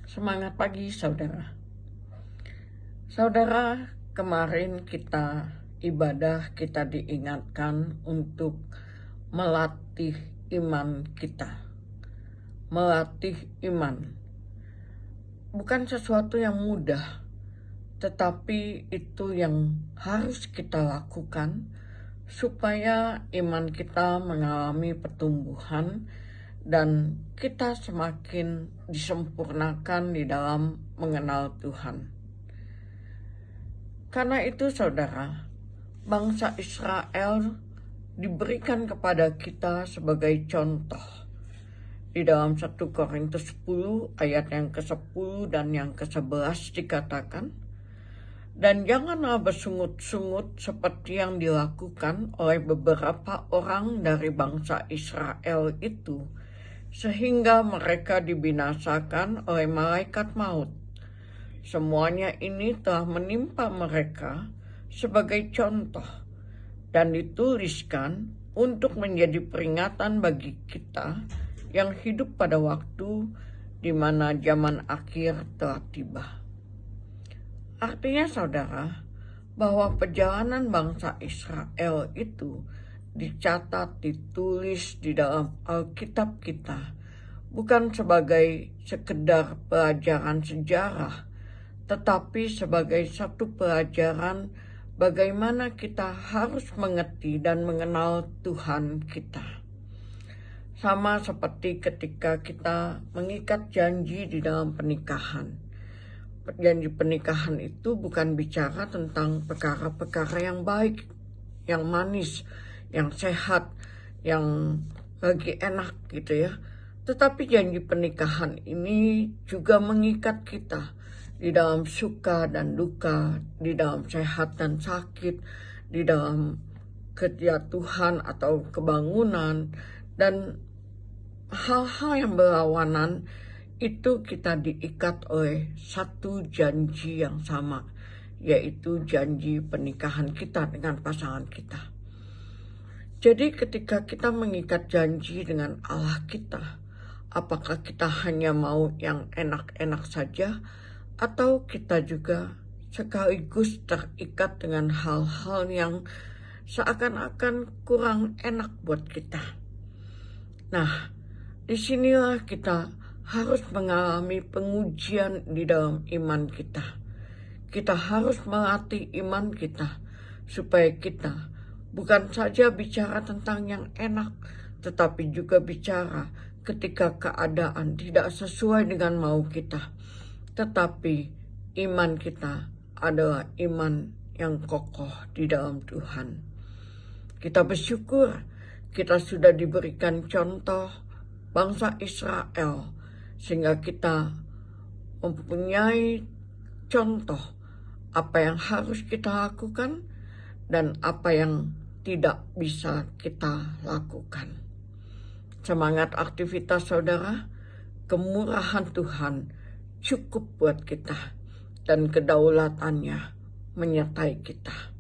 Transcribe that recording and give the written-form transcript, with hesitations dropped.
Semangat pagi saudara. Saudara, kemarin kita ibadah, kita diingatkan untuk melatih iman kita. Melatih iman. Bukan sesuatu yang mudah, tetapi itu yang harus kita lakukan supaya iman kita mengalami pertumbuhan dan kita semakin disempurnakan di dalam mengenal Tuhan. Karena itu saudara, bangsa Israel diberikan kepada kita sebagai contoh. Di dalam 1 Korintus 10 ayat yang ke-10 dan yang ke-11 dikatakan, "Dan janganlah bersungut-sungut seperti yang dilakukan oleh beberapa orang dari bangsa Israel itu, sehingga mereka dibinasakan oleh malaikat maut. Semuanya ini telah menimpa mereka sebagai contoh dan dituliskan untuk menjadi peringatan bagi kita yang hidup pada waktu di mana zaman akhir telah tiba." Artinya saudara, bahwa perjalanan bangsa Israel itu dicatat, ditulis di dalam Alkitab kita, bukan sebagai sekedar pelajaran sejarah, tetapi sebagai satu pelajaran bagaimana kita harus mengerti dan mengenal Tuhan kita. Sama seperti ketika kita mengikat janji di dalam pernikahan. Janji pernikahan itu bukan bicara tentang perkara-perkara yang baik, yang manis, yang sehat, yang lagi enak gitu ya. Tetapi janji pernikahan ini juga mengikat kita di dalam suka dan duka, di dalam sehat dan sakit, di dalam kejatuhan atau kebangunan, dan hal-hal yang berlawanan itu kita diikat oleh satu janji yang sama, yaitu janji pernikahan kita dengan pasangan kita. Jadi ketika kita mengikat janji dengan Allah kita, apakah kita hanya mau yang enak-enak saja, atau kita juga sekaligus terikat dengan hal-hal yang seakan-akan kurang enak buat kita. Nah, disinilah kita harus mengalami pengujian di dalam iman kita. Kita harus melatih iman kita supaya kita bukan saja bicara tentang yang enak, tetapi juga bicara ketika keadaan tidak sesuai dengan mau kita. Tetapi iman kita adalah iman yang kokoh di dalam Tuhan. Kita bersyukur kita sudah diberikan contoh bangsa Israel, sehingga kita mempunyai contoh apa yang harus kita lakukan dan apa yang tidak bisa kita lakukan. Semangat aktivitas saudara, kemurahan Tuhan cukup buat kita dan kedaulatannya menyertai kita.